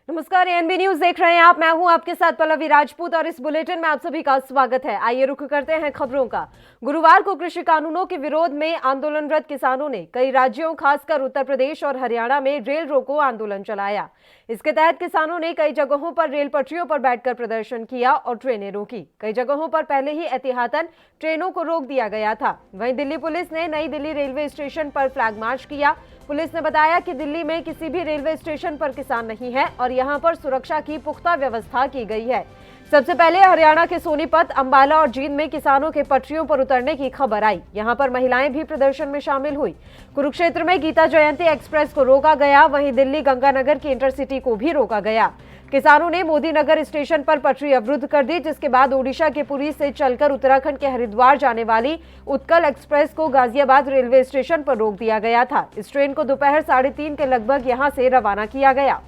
नमस्कार, ANB news देख रहे हैं आप। मैं हूं आपके साथ पल्लवी राजपूत और इस बुलेटिन में आप सभी का स्वागत है। आइए रुख करते हैं खबरों का। गुरुवार को कृषि कानूनों के विरोध में आंदोलनरत किसानों ने कई राज्यों खासकर उत्तर प्रदेश और हरियाणा में रेल रोको आंदोलन चलाया। इसके तहत किसानों ने कई जगहों पर रेल पटरियों पर बैठकर प्रदर्शन किया और ट्रेनें रोकी। कई जगहों पर पहले ही एहतियातन ट्रेनों को रोक दिया गया था। वहीं दिल्ली पुलिस ने नई दिल्ली रेलवे स्टेशन पर फ्लैग मार्च किया। पुलिस ने बताया कि दिल्ली में किसी भी रेलवे स्टेशन पर किसान नहीं है और यहां पर सुरक्षा की पुख्ता व्यवस्था की गई है। सबसे पहले हरियाणा के सोनीपत, अंबाला और जींद में किसानों के पटरियों पर उतरने की खबर आई। यहां पर महिलाएं भी प्रदर्शन में शामिल हुई। कुरुक्षेत्र में गीता जयंती एक्सप्रेस को रोका गया। वहीं दिल्ली गंगानगर की इंटरसिटी को भी रोका गया। किसानों ने मोदी नगर स्टेशन पर पटरी अवरुद्ध कर दी, जिसके बाद ओडिशा के पुरी से चलकर उत्तराखंड के हरिद्वार जाने वाली उत्कल एक्सप्रेस को गाजियाबाद रेलवे स्टेशन पर रोक दिया गया था। इस ट्रेन को दोपहर 3:30 के लगभग यहां से रवाना किया गया।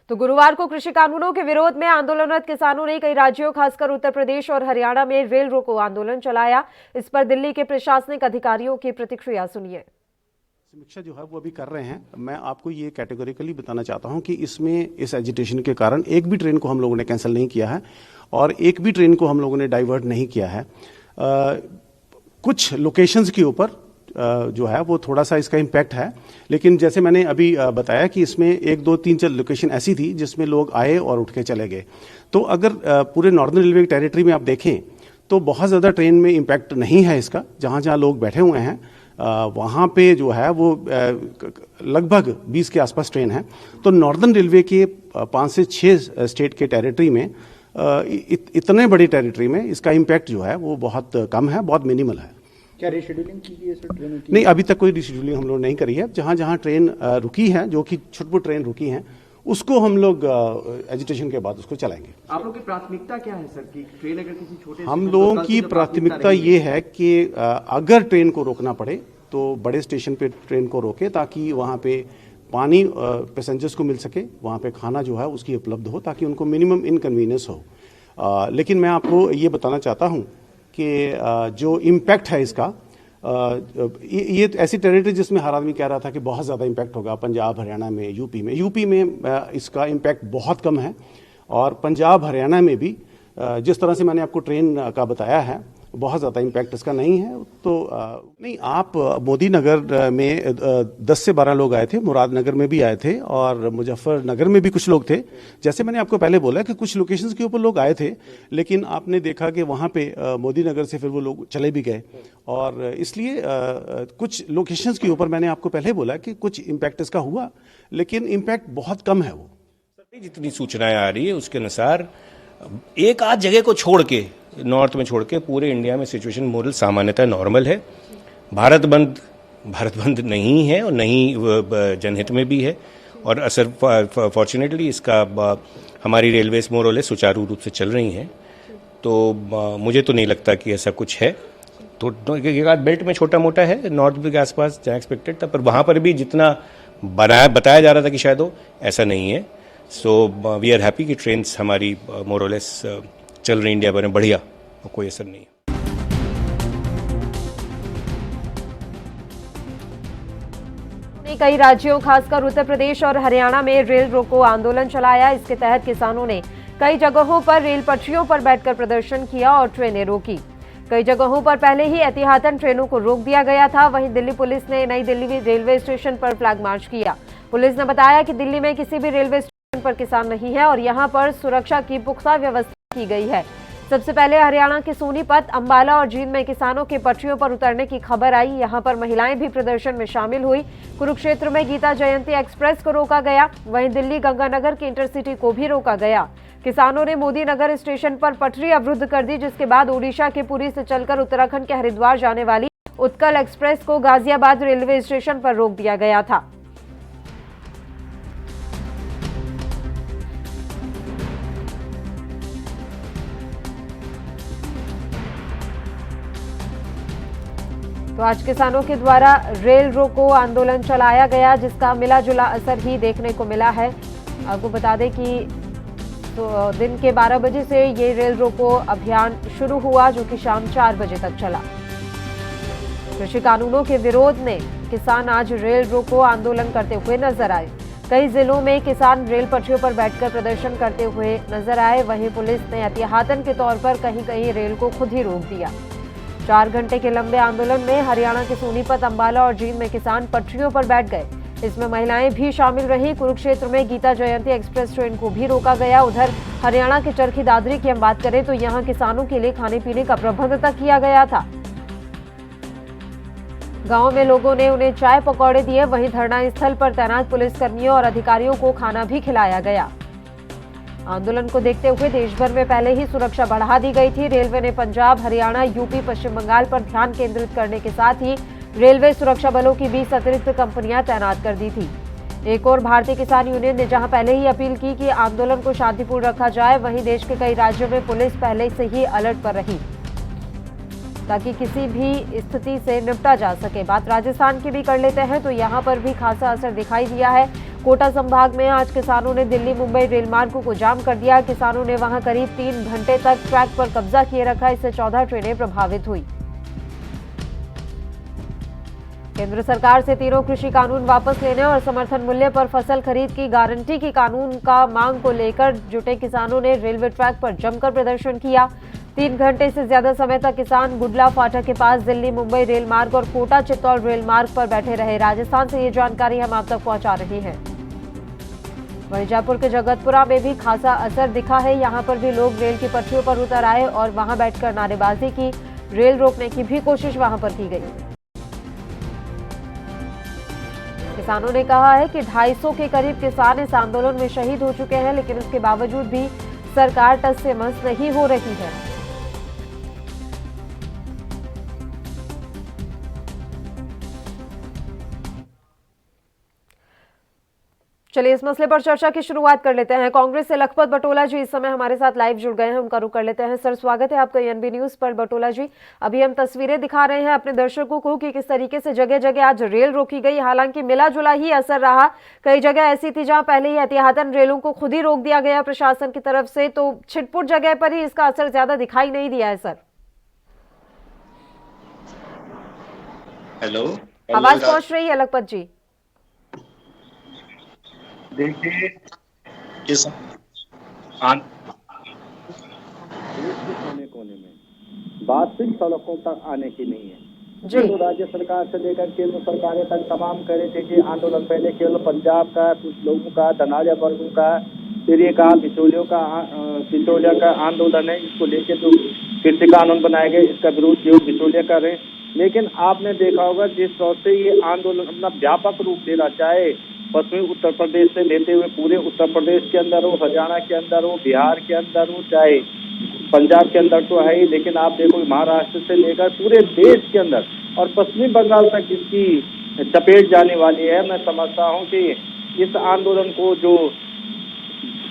तो गुरुवार को कृषि कानूनों के विरोध में आंदोलनरत किसानों ने कई राज्यों खासकर उत्तर प्रदेश और हरियाणा में रेल रोको आंदोलन चलाया। इस पर दिल्ली के प्रशासनिक अधिकारियों की प्रतिक्रिया सुनिए। समीक्षा जो है वो अभी कर रहे हैं। मैं आपको ये कैटेगोरिकली बताना चाहता हूं कि इसमें इस एजिटेशन के कारण एक भी ट्रेन को हम लोगों ने कैंसिल नहीं किया है और एक भी ट्रेन को हम लोगों ने डाइवर्ट नहीं किया है। कुछ लोकेशंस के ऊपर जो है वो थोड़ा सा इसका इम्पैक्ट है, लेकिन जैसे मैंने अभी बताया कि इसमें 1, 2, 3, 4 लोकेशन ऐसी थी जिसमें लोग आए और उठ के चले गए। तो अगर पूरे नॉर्दर्न रेलवे टेरिटरी में आप देखें तो बहुत ज़्यादा ट्रेन में इम्पैक्ट नहीं है इसका। जहाँ जहाँ लोग बैठे हुए हैं वहाँ पे जो है वो लगभग 20 के आसपास ट्रेन है। तो नॉर्दर्न रेलवे के 5 से 6 स्टेट के टेरिटरी में इतने बड़ी टेरिटरी में इसका इम्पैक्ट जो है वो बहुत कम है, बहुत मिनिमल है। क्या रिशेड्यूलिंग की गई है सर ट्रेनों की? नहीं, अभी तक कोई रिशेड्यूलिंग हम लोग नहीं करी है। जहाँ जहाँ ट्रेन रुकी है, जो कि छुटपुट ट्रेन रुकी हैं, उसको हम लोग एजुटेशन के बाद उसको चलाएंगे। आप लोग की प्राथमिकता क्या है सर कि ट्रेन अगर किसी छोटे हम लोगों की प्राथमिकता ये है कि अगर ट्रेन को रोकना पड़े तो बड़े स्टेशन पे ट्रेन को रोके, ताकि वहाँ पे पानी पैसेंजर्स को मिल सके, वहाँ पे खाना जो है उसकी उपलब्ध हो, ताकि उनको मिनिमम इनकन्वीनियंस हो। लेकिन मैं आपको ये बताना चाहता हूँ कि जो इम्पैक्ट है इसका, ये ऐसी टेरिटरी जिसमें हर आदमी कह रहा था कि बहुत ज़्यादा इम्पैक्ट होगा, पंजाब, हरियाणा में, यूपी में इसका इम्पैक्ट बहुत कम है। और पंजाब, हरियाणा में भी जिस तरह से मैंने आपको ट्रेन का बताया है, बहुत ज़्यादा इम्पैक्ट इसका नहीं है। तो नहीं, आप मोदी नगर में 10 से 12 लोग आए थे, मुरादनगर में भी आए थे और मुजफ्फरनगर में भी कुछ लोग थे। जैसे मैंने आपको पहले बोला कि कुछ लोकेशंस के ऊपर लोग आए थे, लेकिन आपने देखा कि वहाँ पे मोदी नगर से फिर वो लोग चले भी गए। और इसलिए कुछ लोकेशंस के ऊपर मैंने आपको पहले बोला कि कुछ इम्पैक्ट इसका हुआ, लेकिन इम्पैक्ट बहुत कम है। वो जितनी सूचनाएं आ रही है उसके अनुसार एक आध जगह को छोड़ के, नॉर्थ में छोड़ के, पूरे इंडिया में सिचुएशन मोरल सामान्यतः नॉर्मल है। भारत बंद नहीं है और नहीं जनहित में भी है। और असर फॉर्चुनेटली इसका हमारी रेलवेज मोरल सुचारू रूप से चल रही हैं। तो मुझे तो नहीं लगता कि ऐसा कुछ है। तो एक आध बेल्ट में छोटा मोटा है नॉर्थ के आसपास जहाँ एक्सपेक्टेड था, पर वहाँ पर भी जितना बताया जा रहा था कि शायद हो, ऐसा नहीं है। सो वी आर हैप्पी कि ट्रेन्स हमारी मोरलेस चल रही इंडिया भर में बढ़िया, और कोई असर नहीं है। कई राज्यों खासकर उत्तर प्रदेश और हरियाणा में रेल रोको आंदोलन चलाया। इसके तहत किसानों ने कई जगहों पर रेल पटरियों पर बैठकर प्रदर्शन किया और ट्रेनें रोकी। कई जगहों पर पहले ही एहतियातन ट्रेनों को रोक दिया गया था। वहीं दिल्ली पुलिस ने नई दिल्ली रेलवे स्टेशन पर फ्लैग मार्च किया। पुलिस ने बताया कि दिल्ली में किसी भी रेलवे स्टेशन पर किसान नहीं है और यहां पर सुरक्षा की पुख्ता व्यवस्था की गई है। सबसे पहले हरियाणा के सोनीपत, अंबाला और जींद में किसानों के पटरियों पर उतरने की खबर आई। यहां पर महिलाएं भी प्रदर्शन में शामिल हुई। कुरुक्षेत्र में गीता जयंती एक्सप्रेस को रोका गया। वहीं दिल्ली गंगानगर की इंटरसिटी को भी रोका गया। किसानों ने मोदी नगर स्टेशन पर पटरी अवरुद्ध कर दी, जिसके बाद ओडिशा के पुरी से चलकर उत्तराखंड के हरिद्वार जाने वाली उत्कल एक्सप्रेस को गाजियाबाद रेलवे स्टेशन पर रोक दिया गया था। तो आज किसानों के द्वारा रेल रोको आंदोलन चलाया गया, जिसका मिला जुला असर ही देखने को मिला है। आपको बता दें कि तो दिन के 12 बजे से ये रेल रोको अभियान शुरू हुआ, जो कि शाम 4 बजे तक चला। कृषि कानूनों के विरोध में किसान आज रेल रोको आंदोलन करते हुए नजर आए। कई जिलों में किसान रेल पटरियों पर बैठकर प्रदर्शन करते हुए नजर आए। वहीं पुलिस ने एहतियातन के तौर पर कहीं कहीं रेल को खुद ही रोक दिया। 4 घंटे के लंबे आंदोलन में हरियाणा के सोनीपत, अंबाला और जींद में किसान पटरियों पर बैठ गए। इसमें महिलाएं भी शामिल रहीं। कुरुक्षेत्र में गीता जयंती एक्सप्रेस ट्रेन को भी रोका गया। उधर हरियाणा के चरखी दादरी की हम बात करें तो यहां किसानों के लिए खाने पीने का प्रबंध तक किया गया था। गांव में लोगों ने उन्हें चाय पकौड़े दिए। वहीं धरना स्थल पर तैनात पुलिसकर्मियों और अधिकारियों को खाना भी खिलाया गया। आंदोलन को देखते हुए देश भर में पहले ही सुरक्षा बढ़ा दी गई थी। रेलवे ने पंजाब, हरियाणा, यूपी, पश्चिम बंगाल पर ध्यान केंद्रित करने के साथ ही रेलवे सुरक्षा बलों की 20 अतिरिक्त कंपनियां तैनात कर दी थी। एक और भारतीय किसान यूनियन ने जहां पहले ही अपील की कि आंदोलन को शांतिपूर्ण रखा जाए, वहीं देश के कई राज्यों में पुलिस पहले से ही अलर्ट पर रही ताकि किसी भी स्थिति से निपटा जा सके। बात राजस्थान की भी कर लेते हैं तो यहां पर भी खासा असर दिखाई दिया है। कोटा संभाग में आज किसानों ने दिल्ली मुंबई रेल मार्ग को जाम कर दिया। किसानों ने वहां करीब 3 घंटे तक ट्रैक पर कब्जा किए रखा। इससे 14 ट्रेनें प्रभावित हुई। केंद्र सरकार से तीनों कृषि कानून वापस लेने और समर्थन मूल्य पर फसल खरीद की गारंटी की कानून का मांग को लेकर जुटे किसानों ने रेलवे ट्रैक पर जमकर प्रदर्शन किया। 3 घंटे से ज्यादा समय तक किसान गुडला फाटक के पास दिल्ली मुंबई रेल मार्ग और कोटा चित्तौड़ रेल मार्ग पर बैठे रहे। राजस्थान से ये जानकारी हम आप तक पहुंचा रहे हैं। वहीं जयपुर के जगतपुरा में भी खासा असर दिखा है। यहां पर भी लोग रेल की पटरियों पर उतर आए और वहां बैठकर नारेबाजी की। रेल रोकने की भी कोशिश वहां पर की गई। किसानों ने कहा है कि 250 के करीब किसान इस आंदोलन में शहीद हो चुके हैं, लेकिन उसके बावजूद भी सरकार टस से मस नहीं हो रही है। चलिए इस मसले पर चर्चा की शुरुआत कर लेते हैं। कांग्रेस से लखपत बटोला जी इस समय हमारे साथ लाइव जुड़ गए हैं, उनका रुख कर लेते हैं। सर, स्वागत है आपका एनबी न्यूज पर। बटोला जी, अभी हम तस्वीरें दिखा रहे हैं अपने दर्शकों को कि किस तरीके से जगह जगह आज रेल रोकी गई। हालांकि मिला जुला ही असर रहा। कई जगह ऐसी थी जहां पहले ही एहतियातन रेलों को खुद ही रोक दिया गया प्रशासन की तरफ से, तो छिटपुट जगह पर ही इसका असर ज्यादा दिखाई नहीं दिया है। सर, हेलो, आवाज पहुंच रही है लखपत जी? देखिए किस कोने में बात सिर्फ सड़कों तक आने की नहीं है जी। तो राज्य सरकार से लेकर केंद्र सरकारें तक तमाम करे थे कि आंदोलन पहले केवल पंजाब का कुछ लोगों का, धनाजा वर्गों का, फिर ये कहा बिचौलिया का आंदोलन है। इसको लेकर जो कृषि कानून बनाए गए इसका विरोध केवल बिचौलिया कर रहे हैं। लेकिन आपने देखा होगा जिस तरह से ये आंदोलन अपना व्यापक रूप लेना, चाहे पश्चिमी उत्तर प्रदेश से लेते हुए पूरे उत्तर प्रदेश के अंदर हो, हरियाणा के अंदर हो, बिहार के अंदर हो, चाहे पंजाब के अंदर तो है ही, लेकिन आप देखो महाराष्ट्र से लेकर पूरे देश के अंदर और पश्चिमी बंगाल तक इसकी चपेट जाने वाली है। मैं समझता हूं कि इस आंदोलन को जो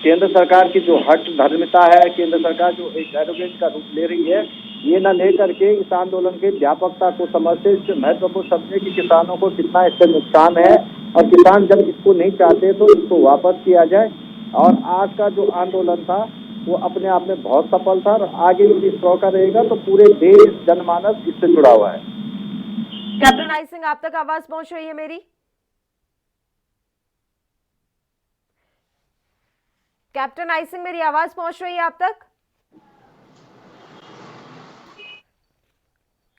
केंद्र सरकार की जो हट धर्मिता है, केंद्र सरकार जो एक एरोगेंस का रूप ले रही है, ये न लेकर के इस आंदोलन की व्यापकता को समझते, इसके महत्व को समझे कि किसानों को कितना इससे नुकसान है और किसान जब इसको नहीं चाहते तो इसको वापस किया जाए। और आज का जो आंदोलन था वो अपने आप में बहुत सफल था और आगे भी इस तरह का रहेगा तो पूरे देश जनमानस इससे जुड़ा हुआ है। कैप्टन आई सिंह, आप तक आवाज पहुंच रही है मेरी? कैप्टन आई सिंह, मेरी आवाज पहुंच रही है आप तक?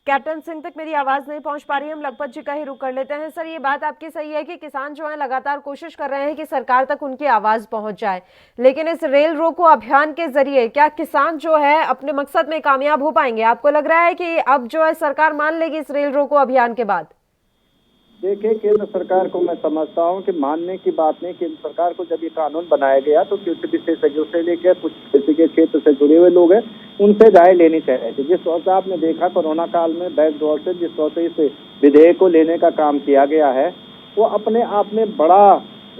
कैप्टन सिंह तक मेरी आवाज नहीं पहुंच पा रही है। हम लखपत जी का ही रुख कर लेते हैं। सर, ये बात आपकी सही है कि किसान जो है लगातार कोशिश कर रहे हैं कि सरकार तक उनकी आवाज पहुंच जाए, लेकिन इस रेल रोको अभियान के जरिए क्या किसान जो है अपने मकसद में कामयाब हो पाएंगे? आपको लग रहा है कि अब जो है सरकार मान लेगी इस रेल रोको अभियान के बाद? देखिए, केंद्र सरकार को मैं समझता हूं कि मानने की बात नहीं। केंद्र सरकार को जब ये कानून बनाया गया तो कृषि विशेषज्ञों से लेकर कुछ कृषि के क्षेत्र से जुड़े हुए लोग हैं, उनसे राय लेनी चाहिए थी। जिस तरह से आपने देखा कोरोना काल में बैकडोर से जिस तरह से इस विधेयक को लेने का काम किया गया है, वो अपने आप में बड़ा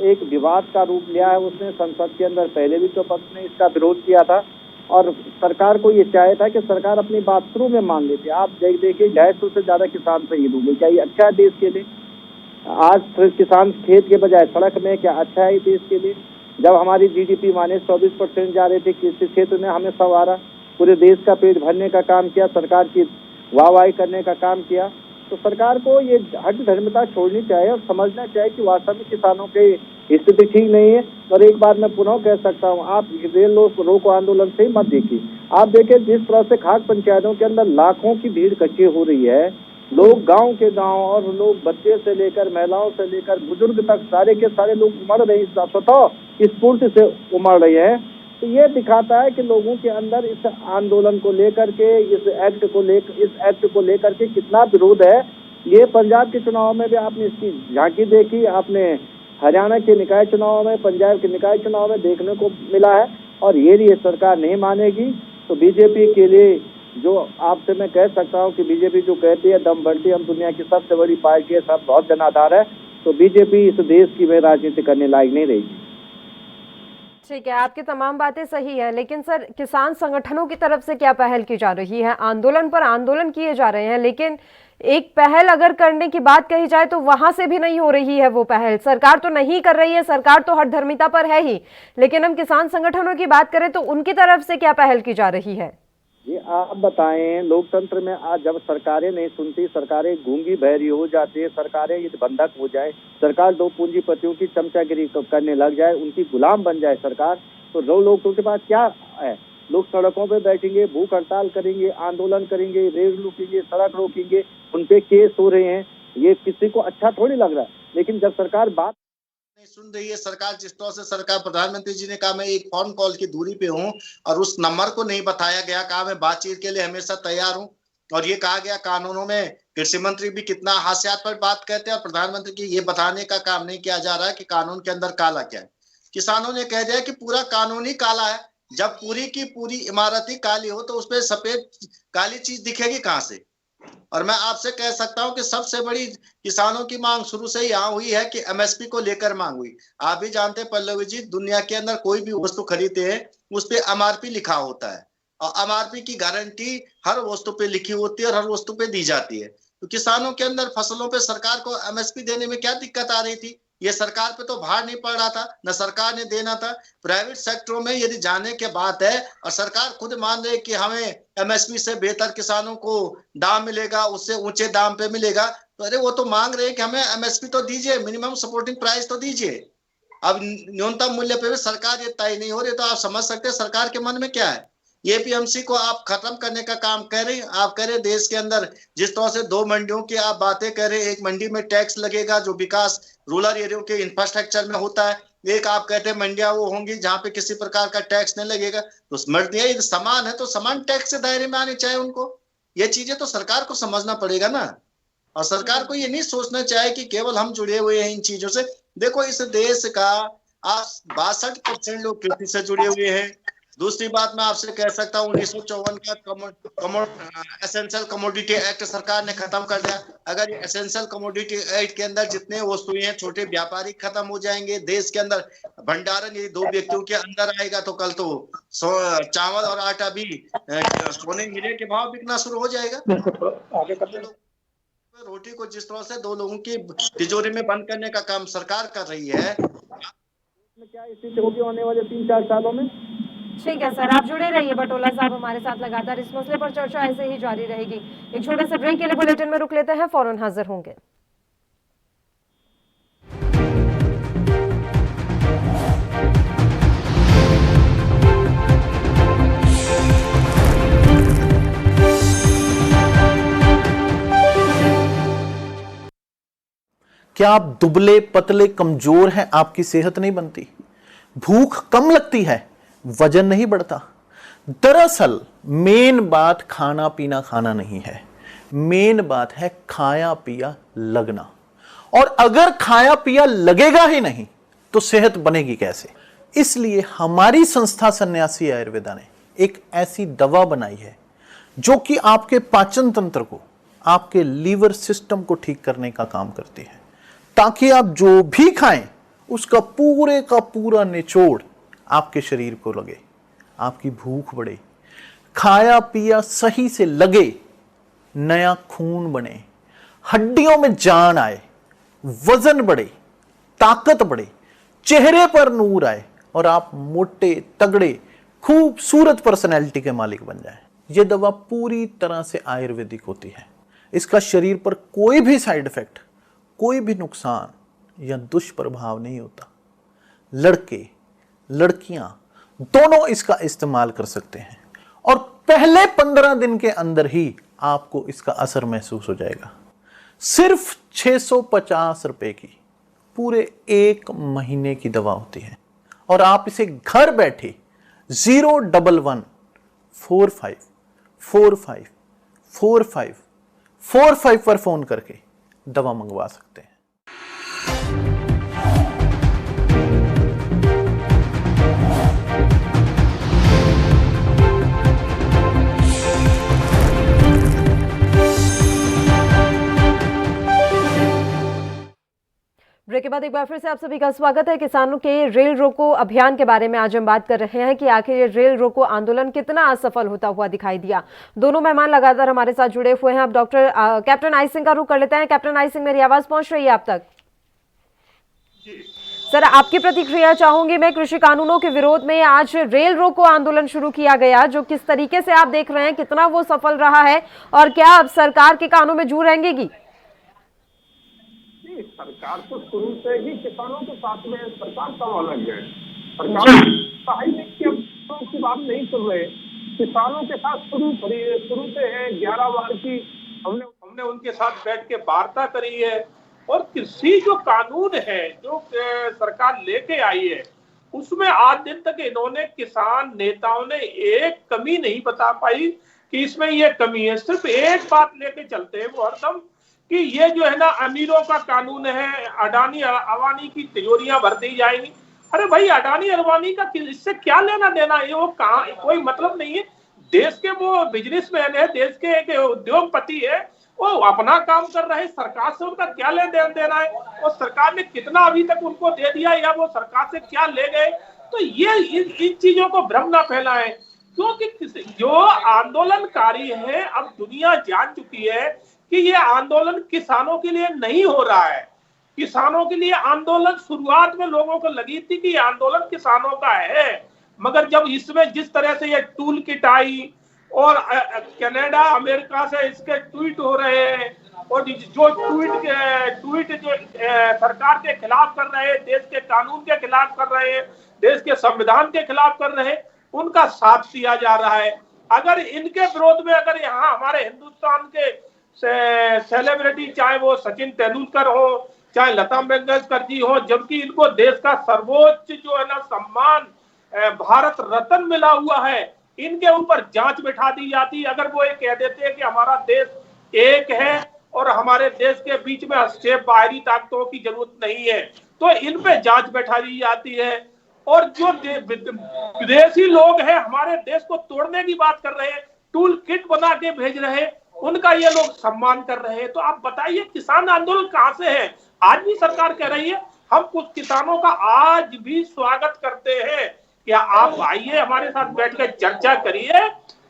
एक विवाद का रूप लिया है। उसने संसद के अंदर पहले भी तो पक्ष ने इसका विरोध किया था और सरकार को ये चाहिए था कि सरकार अपनी बात शुरू में मान लेती। आप देखिए 250 से ज्यादा किसान शहीद हुए। क्या ये अच्छा है देश के लिए? आज फिर किसान खेत के बजाय सड़क में, क्या अच्छा है देश के लिए? जब हमारी जीडीपी माने 24% जा रही थी कृषि क्षेत्र में, हमें सवारा पूरे देश का पेट भरने का काम किया, सरकार की वाहवाही करने का काम किया। तो सरकार को ये हट धर्मता छोड़नी चाहिए और समझना चाहिए कि वास्तव में किसानों की स्थिति ठीक नहीं है। और एक बात मैं पुनः कह सकता हूँ, आप रेल रोको आंदोलन से ही मत देखिए, आप देखिए जिस तरह से खाद्य पंचायतों के अंदर लाखों की भीड़ इकट्ठी हो रही है, लोग गांव के गांव और लोग बच्चे से लेकर महिलाओं से लेकर बुजुर्ग तक सारे के सारे लोग उमड़ रहे हैं, स्वतः स्फूर्ति से उमड़ रहे हैं। तो ये दिखाता है कि लोगों के अंदर इस आंदोलन को लेकर के, इस एक्ट को लेकर के कितना विरोध है। ये पंजाब के चुनाव में भी आपने इसकी झांकी देखी, आपने हरियाणा के निकाय चुनाव में, पंजाब के निकाय चुनाव में देखने को मिला है। और ये सरकार नहीं मानेगी तो बीजेपी के लिए, जो आपसे मैं कह सकता हूं कि बीजेपी जो कहती है दम बढ़ती, हम दुनिया की सबसे बड़ी पार्टी है, सब बहुत जनाधार है, तो बीजेपी इस देश की में राजनीति करने लायक नहीं रहेगी। ठीक है, आपकी तमाम बातें सही है, लेकिन सर किसान संगठनों की तरफ से क्या पहल की जा रही है? आंदोलन पर आंदोलन किए जा रहे हैं, लेकिन एक पहल अगर करने की बात कही जाए तो वहां से भी नहीं हो रही है वो पहल। सरकार तो नहीं कर रही है, सरकार तो हठधर्मिता पर है ही, लेकिन हम किसान संगठनों की बात करें तो उनकी तरफ से क्या पहल की जा रही है? ये आप बताएं, लोकतंत्र में आज जब सरकारें नहीं सुनती, सरकारें गूंगी बहरी हो जाती है, सरकारें ये बंधक हो जाए, सरकार दो पूंजीपतियों की चमचागिरी करने लग जाए, उनकी गुलाम बन जाए सरकार, तो लोगों के पास क्या है? लोग सड़कों पे बैठेंगे, भूख हड़ताल करेंगे, आंदोलन करेंगे, रेल रोकेंगे, सड़क रोकेंगे, उनपे केस हो रहे हैं। ये किसी को अच्छा थोड़ी लग रहा है, लेकिन जब सरकार बात नहीं सुन रही है, सरकार जिस तरह से सरकार, प्रधानमंत्री जी ने कहा मैं एक फोन कॉल की दूरी पे हूं और उस नंबर को नहीं बताया गया, कहा मैं बातचीत के लिए हमेशा तैयार हूं। और ये कहा गया कानूनों में, कृषि मंत्री भी कितना हास्यात पर बात कहते हैं और प्रधानमंत्री की ये बताने का काम नहीं किया जा रहा है कि कानून के अंदर काला क्या है। किसानों ने कह दिया कि पूरा कानून ही काला है। जब पूरी की पूरी इमारत ही काली हो तो उसपे सफेद काली चीज दिखेगी कहां से? और मैं आपसे कह सकता हूं कि सबसे बड़ी किसानों की मांग शुरू से ही यहाँ हुई है कि एमएसपी को लेकर मांग हुई। आप भी जानते हैं पल्लवी जी, दुनिया के अंदर कोई भी वस्तु खरीदते हैं उस पे एमआरपी लिखा होता है और एमआरपी की गारंटी हर वस्तु पे लिखी होती है और हर वस्तु पे दी जाती है। तो किसानों के अंदर फसलों पे सरकार को एमएसपी देने में क्या दिक्कत आ रही थी? ये सरकार पे तो भार नहीं पड़ रहा था, न सरकार ने देना था। प्राइवेट सेक्टरों में यदि जाने के बात है और सरकार खुद मान रही कि हमें एमएसपी से बेहतर किसानों को दाम मिलेगा, उससे ऊंचे दाम पे मिलेगा, तो अरे वो तो मांग रहे हैं कि हमें एमएसपी तो दीजिए, मिनिमम सपोर्टिंग प्राइस तो दीजिए। अब न्यूनतम मूल्य पे भी सरकार ये तय नहीं हो रही, तो आप समझ सकते हैं सरकार के मन में क्या है। एपीएमसी को आप खत्म करने का काम कर रहे हैं। आप कह रहे देश के अंदर जिस तरह से दो मंडियों की आप बातें कर रहे हैं, एक मंडी में टैक्स लगेगा जो विकास रूरल एरिया के इंफ्रास्ट्रक्चर में होता है, एक आप कहते हैं मंडियां वो होंगी जहां पे किसी प्रकार का टैक्स नहीं लगेगा। तो मंडियां यदि समान है तो समान टैक्स के दायरे में आनी चाहिए उनको। ये चीजें तो सरकार को समझना पड़ेगा ना। और सरकार को ये नहीं सोचना चाहिए कि केवल हम जुड़े हुए हैं इन चीजों से। देखो इस देश का 62% लोग कृषि से जुड़े हुए हैं। दूसरी बात मैं आपसे कह सकता हूँ 1954 का एसेंशियल कमोडिटी एक्ट सरकार ने खत्म कर दिया। अगर ये एसेंशियल कमोडिटी एक्ट के अंदर जितने वस्तुएं हैं छोटे व्यापारी खत्म हो जाएंगे। देश के अंदर भंडारण यदि 2 व्यक्तियों के अंदर आएगा तो कल तो चावल और आटा भी सोने हीरे के भाव बिकना शुरू हो जाएगा। रोटी को जिस तरह से 2 लोगों की तिजोरी में बंद करने का काम सरकार कर रही है, क्या स्थिति होगी आने वाले 3-4 सालों में? ठीक है सर, आप जुड़े रहिए बटोला साहब हमारे साथ, लगातार इस मसले पर चर्चा ऐसे ही जारी रहेगी। एक छोटे से ब्रेक के लिए बुलेटिन में रुक लेते हैं, फौरन हाजिर होंगे। क्या आप दुबले पतले कमजोर हैं? आपकी सेहत नहीं बनती, भूख कम लगती है, वजन नहीं बढ़ता। दरअसल मेन बात खाना पीना खाना नहीं है, मेन बात है खाया पिया लगना। और अगर खाया पिया लगेगा ही नहीं तो सेहत बनेगी कैसे? इसलिए हमारी संस्था सन्यासी आयुर्वेदा ने एक ऐसी दवा बनाई है जो कि आपके पाचन तंत्र को, आपके लीवर सिस्टम को ठीक करने का काम करती है, ताकि आप जो भी खाएं उसका पूरे का पूरा निचोड़ आपके शरीर को लगे, आपकी भूख बढ़े, खाया पिया सही से लगे, नया खून बने, हड्डियों में जान आए, वजन बढ़े, ताकत बढ़े, चेहरे पर नूर आए, और आप मोटे तगड़े खूबसूरत पर्सनैलिटी के मालिक बन जाएं। यह दवा पूरी तरह से आयुर्वेदिक होती है। इसका शरीर पर कोई भी साइड इफेक्ट, कोई भी नुकसान या दुष्प्रभाव नहीं होता। लड़के लड़कियां दोनों इसका इस्तेमाल कर सकते हैं और पहले 15 दिन के अंदर ही आपको इसका असर महसूस हो जाएगा। सिर्फ 650 रुपए की पूरे 1 महीने की दवा होती है और आप इसे घर बैठे 01145454545 पर फोन करके दवा मंगवा सकते हैं। ब्रेक के बाद एक बार फिर से आप सभी का स्वागत है। किसानों के रेल रोको अभियान के बारे में आज हम बात कर रहे हैं कि आखिर ये रेल रोको आंदोलन कितना असफल होता हुआ दिखाई दिया। दोनों मेहमान लगातार हमारे साथ जुड़े हुए हैं। अब कैप्टन आई सिंह का रुख कर लेते हैं। कैप्टन आई सिंह, मेरी आवाज पहुंच रही है आप तक? सर, आपकी प्रतिक्रिया चाहूंगी मैं। कृषि कानूनों के विरोध में आज रेल रोको आंदोलन शुरू किया गया, जो किस तरीके से आप देख रहे हैं, कितना वो सफल रहा है और क्या अब सरकार के कानों में जू रहेंगी? सरकार तो शुरू से ही किसानों के साथ में, सरकार कब अलग है? सरकार की बात नहीं कर रहे, किसानों के साथ शुरू से है। 11 बार की हमने उनके साथ बैठ के वार्ता करी है और कृषि जो कानून है जो सरकार लेके आई है उसमें आज दिन तक इन्होंने, किसान नेताओं ने एक कमी नहीं बता पाई कि इसमें ये कमी है। सिर्फ एक बात लेके चलते हैं वो हरदम कि ये जो है ना अमीरों का कानून है, अडानी अवानी की तिजोरियां भर दी जाएंगी। अरे भाई, अडानी अवानी का इससे क्या लेना देना है? वो कहाँ, कोई मतलब नहीं है। देश के वो बिजनेसमैन है, देश के एक उद्योगपति है, वो अपना काम कर रहे हैं। सरकार से उनका क्या लेना देना है? और सरकार ने कितना अभी तक उनको दे दिया या वो सरकार से क्या ले गए? तो ये इन चीजों को भ्रम ना फैलाएं, क्योंकि जो आंदोलनकारी है अब दुनिया जान चुकी है कि ये आंदोलन किसानों के लिए नहीं हो रहा है। किसानों के लिए आंदोलन, शुरुआत में लोगों को लगी थी कि ये आंदोलन किसानों का है, मगर जब इसमें जिस तरह से ये टूल किट आई और कनाडा अमेरिका से इसके ट्वीट हो रहे हैं और जो ट्वीट जो सरकार के खिलाफ कर रहे हैं, देश के कानून के खिलाफ कर रहे हैं, देश के संविधान के खिलाफ कर रहे हैं, उनका साथ दिया जा रहा है। अगर इनके विरोध में अगर यहाँ हमारे हिंदुस्तान के सेलिब्रिटी, चाहे वो सचिन तेंदुलकर हो, चाहे लता मंगेशकर जी हो, जबकि इनको देश का सर्वोच्च जो है ना सम्मान भारत रत्न मिला हुआ है, इनके ऊपर जांच बिठा दी जाती। अगर वो ये कह देते हैं कि हमारा देश एक है और हमारे देश के बीच में हस्तक्षेप बाहरी ताकतों की जरूरत नहीं है, तो इन पे जांच बैठा दी जाती है। और जो विदेशी लोग हैं हमारे देश को तोड़ने की बात कर रहे हैं, टूल किट बना के भेज रहे हैं, उनका ये लोग सम्मान कर रहे हैं। तो आप बताइए किसान आंदोलन कहां से है? आज भी सरकार कह रही है हम कुछ किसानों का आज भी स्वागत करते हैं, क्या आप आइए हमारे साथ बैठकर चर्चा करिए।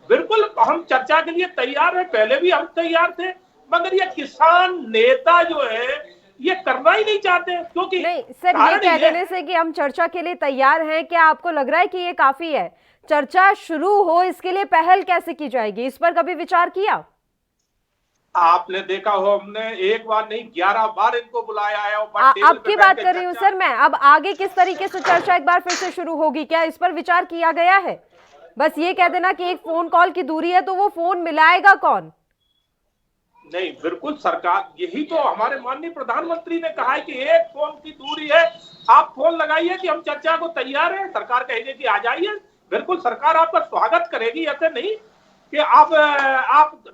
बिल्कुल हम चर्चा के लिए तैयार है, पहले भी हम तैयार थे, मगर ये किसान नेता जो है ये करना ही नहीं चाहते। क्योंकि नहीं सर, ये कह देने से कि हम चर्चा के लिए तैयार हैं, क्या आपको लग रहा है कि ये काफी है? चर्चा शुरू हो, इसके लिए पहल कैसे की जाएगी, इस पर कभी विचार किया? आपने देखा हो, हमने एक बार नहीं 11 बार इनको बुलाया है। आपकी बात कर रही हूँ सर मैं। अब आगे किस तरीके से चर्चा एक बार फिर से शुरू होगी, क्या इस पर विचार किया गया है? बस ये कह देना कि एक फोन कॉल की दूरी है, तो वो फोन मिलाएगा कौन? नहीं, बिल्कुल सरकार, यही तो हमारे माननीय प्रधानमंत्री ने कहा है कि एक फोन की दूरी है, आप फोन लगाइए कि हम चर्चा को तैयार हैं। सरकार कहेगी कि आ जाइए, बिल्कुल सरकार आपका स्वागत करेगी। ऐसे नहीं कि आप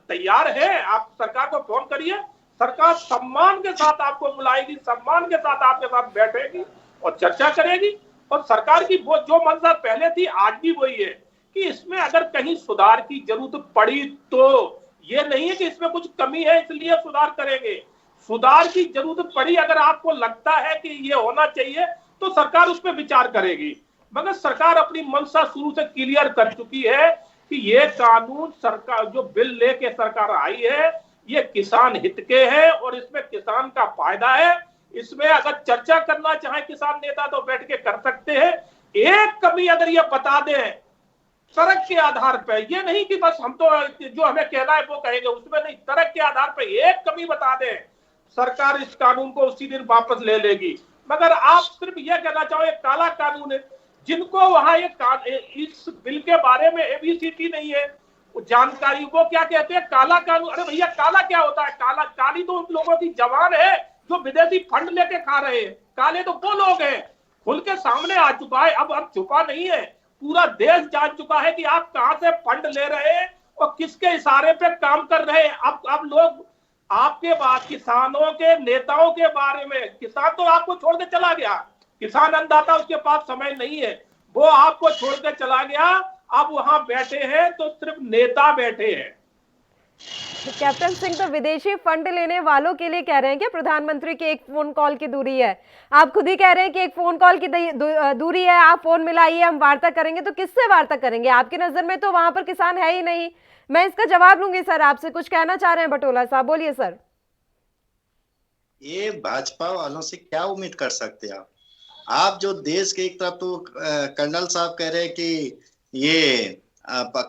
तैयार हैं, आप सरकार को फोन करिए, सरकार सम्मान के साथ आपको बुलाएगी, सम्मान के साथ आपके साथ बैठेगी और चर्चा करेगी। और सरकार की वो जो मंशा पहले थी आज भी वही है कि इसमें अगर कहीं सुधार की जरूरत पड़ी तो ये नहीं है कि इसमें कुछ कमी है इसलिए सुधार करेंगे। सुधार की जरूरत पड़ी, अगर आपको लगता है कि ये होना चाहिए तो सरकार उस पर विचार करेगी। मगर सरकार अपनी मंशा शुरू से क्लियर कर चुकी है कि ये कानून, सरकार जो बिल लेके सरकार आई है, ये किसान हित के है और इसमें किसान का फायदा है। इसमें अगर चर्चा करना चाहे किसान नेता तो बैठ के कर सकते हैं, एक कमी अगर ये बता दें तर्क के आधार पर, ये नहीं कि बस हम तो जो हमें कहना है वो कहेंगे, उसमें नहीं, तर्क के आधार पर एक कमी बता दें, सरकार इस कानून को उसी दिन वापस ले लेगी। मगर आप सिर्फ यह कहना चाहो एक काला कानून है, जिनको वहां इस बिल के बारे में एबीसीडी नहीं है जानकारी, वो क्या कहते हैं काला कानून। अरे भैया काला क्या होता है? काली तो उन लोगों की जवान है जो विदेशी फंड लेके खा रहे हैं, काले तो वो लोग हैं। खुल के सामने आ चुका है, अब छुपा नहीं है, पूरा देश जान चुका है कि आप कहां से फंड ले रहे हैं और किसके इशारे पे काम कर रहे हैं। अब लोग आपके बाद किसानों के नेताओं के बारे में, किसान तो आपको छोड़ के चला गया, किसान अन्नदाता उसके पास समय नहीं है, वो आपको छोड़ के चला गया। अब वहां बैठे हैं तो सिर्फ नेता बैठे हैं। तो कैप्टन सिंह तो विदेशी फंड लेने वालों के लिए कह रहे हैं कि प्रधानमंत्री की एक फोन कॉल की दूरी है। आप खुद ही कह रहे हैं कि एक फोन कॉल की दूरी है, आप फोन मिलाइए, हम वार्ता करेंगे। तो किससे वार्ता करेंगे? आपकी नजर में तो वहां पर किसान है ही नहीं। मैं इसका जवाब लूंगी सर आपसे। कुछ कहना चाह रहे हैं बटोला साहब, बोलिए सर। ये भाजपा वालों से क्या उम्मीद कर सकते हैं आप जो देश के एक तरफ तो कर्नल साहब कह रहे हैं कि ये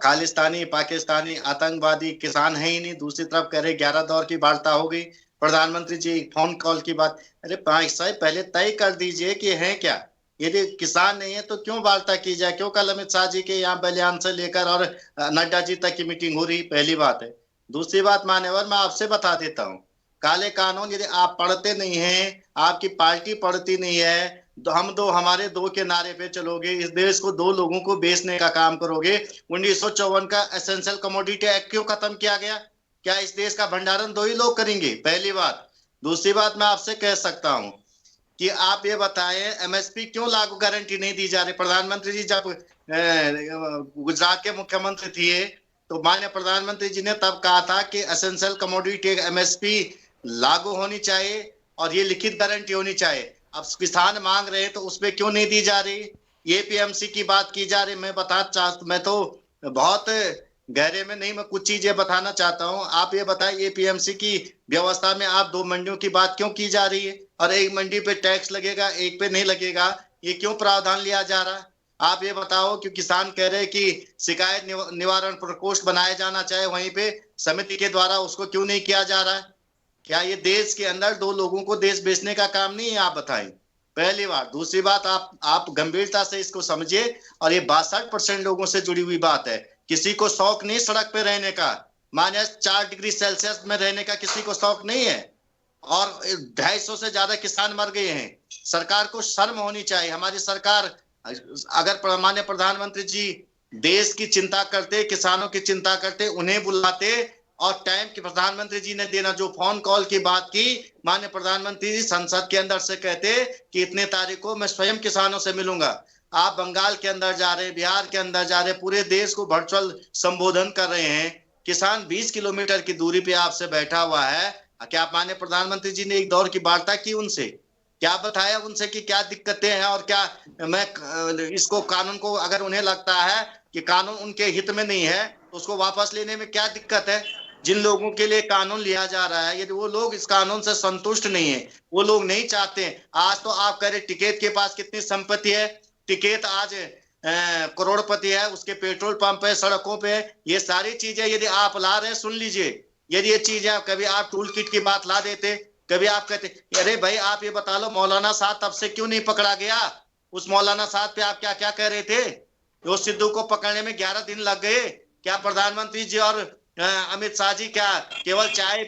खालिस्तानी पाकिस्तानी आतंकवादी किसान है ही नहीं, दूसरी तरफ कह रहे 11 दौर की वार्ता हो गई, प्रधानमंत्री जी फोन कॉल की बात। अरे साहब पहले तय कर दीजिए कि है क्या, यदि किसान नहीं है तो क्यों वार्ता की जाए? क्यों कल अमित शाह जी के यहाँ बलियान से लेकर और नड्डा जी तक की मीटिंग हो रही? पहली बात है। दूसरी बात मान्यवर मैं आपसे बता देता हूँ, काले कानून यदि आप पढ़ते नहीं हैं, आपकी पार्टी पढ़ती नहीं है, तो हम दो हमारे दो के नारे पे चलोगे, इस देश को दो लोगों को बेचने का काम करोगे। 1954 का एसेंशियल कमोडिटी एक्ट क्यों खत्म किया गया? क्या इस देश का भंडारण दो ही लोग करेंगे? पहली बात। दूसरी बात मैं आपसे कह सकता हूं कि आप ये बताएं एमएसपी क्यों लागू गारंटी नहीं दी जा रही? प्रधानमंत्री जी जब गुजरात के मुख्यमंत्री थे तो माननीय प्रधानमंत्री जी ने तब कहा था कि एसेंशियल कमोडिटी एमएसपी लागू होनी चाहिए और ये लिखित गारंटी होनी चाहिए। अब किसान मांग रहे हैं तो उसमें क्यों नहीं दी जा रही? ये पीएमसी की बात की जा रही। मैं तो बहुत गहरे में नहीं, मैं कुछ चीजें बताना चाहता हूं। आप ये बताएं ये पीएमसी की व्यवस्था में आप दो मंडियों की बात क्यों की जा रही है और एक मंडी पे टैक्स लगेगा एक पे नहीं लगेगा? ये क्यों प्रावधान लिया जा रहा है? आप ये बताओ कि किसान कह रहे हैं कि शिकायत निवारण प्रकोष्ठ बनाया जाना चाहे, वहीं पे समिति के द्वारा उसको क्यों नहीं किया जा रहा है? क्या ये देश के अंदर दो लोगों को देश बेचने का काम नहीं है? आप बताएं, पहली बात। दूसरी बात, आप गंभीरता से इसको समझिए और ये 62% लोगों से जुड़ी हुई बात है। किसी को शौक नहीं सड़क पे रहने का, -4 डिग्री सेल्सियस में रहने का किसी को शौक नहीं है, और 250 से ज्यादा किसान मर गए हैं। सरकार को शर्म होनी चाहिए। हमारी सरकार अगर माननीय प्रधानमंत्री जी देश की चिंता करते, किसानों की चिंता करते, उन्हें बुलाते और टाइम की प्रधानमंत्री जी ने देना। जो फोन कॉल की बात की, माननीय प्रधानमंत्री जी संसद के अंदर से कहते कि इतने तारीख को मैं स्वयं किसानों से मिलूंगा। आप बंगाल के अंदर जा रहे, बिहार के अंदर जा रहे, पूरे देश को वर्चुअल संबोधन कर रहे हैं। किसान 20 किलोमीटर की दूरी पे आपसे बैठा हुआ है। क्या माननीय प्रधानमंत्री जी ने एक दौर की वार्ता की उनसे? क्या बताया उनसे कि क्या दिक्कतें हैं और क्या मैं इसको कानून को, अगर उन्हें लगता है कि कानून उनके हित में नहीं है तो उसको वापस लेने में क्या दिक्कत है? जिन लोगों के लिए कानून लिया जा रहा है, यदि वो लोग इस कानून से संतुष्ट नहीं है, वो लोग नहीं चाहते। आज तो आप कह रहे टिकैत के पास कितनी संपत्ति है, टिकैत आज करोड़पति है, उसके पेट्रोल पंप है, सड़कों पे, ये सारी चीजें यदि आप ला रहे, सुन लीजिए, यदि ये चीजें कभी आप टूल किट की बात ला देते, कभी आप कहते अरे भाई आप ये बता लो मौलाना साहब तब से क्यों नहीं पकड़ा गया? उस मौलाना साहब पे आप क्या क्या कह रहे थे? वो सिद्धू को पकड़ने में 11 दिन लग गए। क्या प्रधानमंत्री जी और अमित शाह जी क्या केवल चाय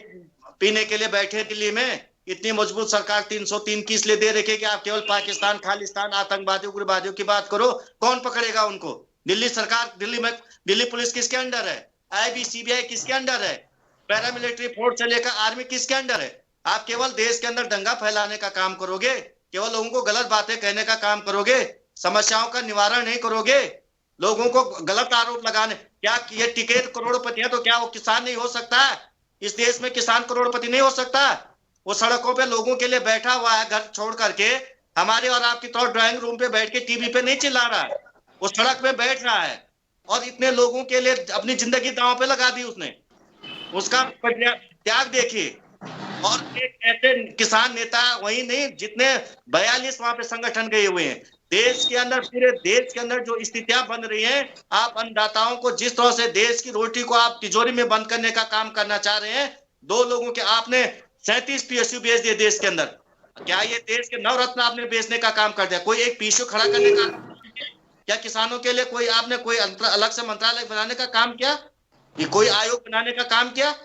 पीने के लिए बैठे दिल्ली में? इतनी मजबूत सरकार 303 की इसलिए दे रखी कि आप केवल पाकिस्तान, खालिस्तान, आतंकवादियों, उग्रवादियों की बात करो। कौन पकड़ेगा उनको? दिल्ली सरकार, दिल्ली पुलिस किसके अंडर है? आईबी, सीबीआई किसके अंडर है? पैरामिलिट्री फोर्स से लेकर आर्मी किसके अंडर है? आप केवल देश के अंदर दंगा फैलाने का काम करोगे, केवल लोगों को गलत बातें कहने का काम करोगे, समस्याओं का निवारण नहीं करोगे, लोगों को गलत आरोप लगाने। क्या ये टिकैत करोड़पति है तो क्या वो किसान नहीं हो सकता? इस देश में किसान करोड़पति नहीं हो सकता? वो सड़कों पे लोगों के लिए बैठा हुआ है, घर छोड़ करके हमारे और आपकी तरह ड्राइंग रूम पे बैठ के टीवी पे नहीं चिल्ला रहा है, वो सड़क पे बैठ रहा है और इतने लोगों के लिए अपनी जिंदगी दांव पे लगा दी उसने। उसका त्याग देखिए। और एक ऐसे किसान नेता वही नहीं, जितने 42 वहां पे संगठन गए हुए हैं, देश के अंदर, पूरे देश के अंदर जो स्थितियां बन रही हैं, आप अन्नदाताओं को जिस तरह से देश की रोटी को आप तिजोरी में बंद करने का काम करना चाह रहे हैं, 2 लोगों के आपने 37 PSU बेच दिए देश के अंदर। क्या ये देश के नवरत्न आपने बेचने का काम कर दिया? कोई एक PSU खड़ा करने का, क्या किसानों के लिए कोई आपने कोई अलग से मंत्रालय बनाने का काम किया? ये कोई आयोग बनाने का काम किया?